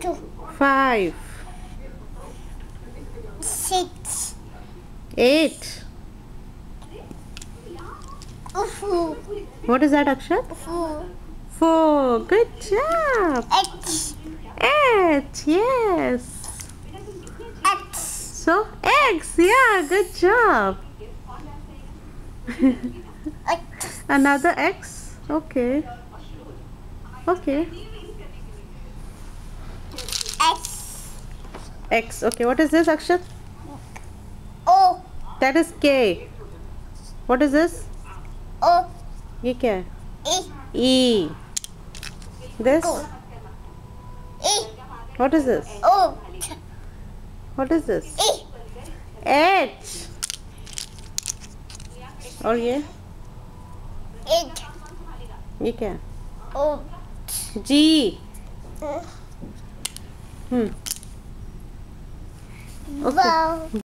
2, 5, 6, 8. 4, What is that, Akshat? 4, 4. Good job. X, 8. Yes. X, So, eggs. Yeah, good job. X, Another X. Okay. Okay. X, X. Okay. What is this, Akshat? O, That is K. What is this? O, ये क्या है? E, E. This? E, What is this? O, What is this? E, H. और ये? H, ये क्या है? O, G. Hmm. Okay. Wow.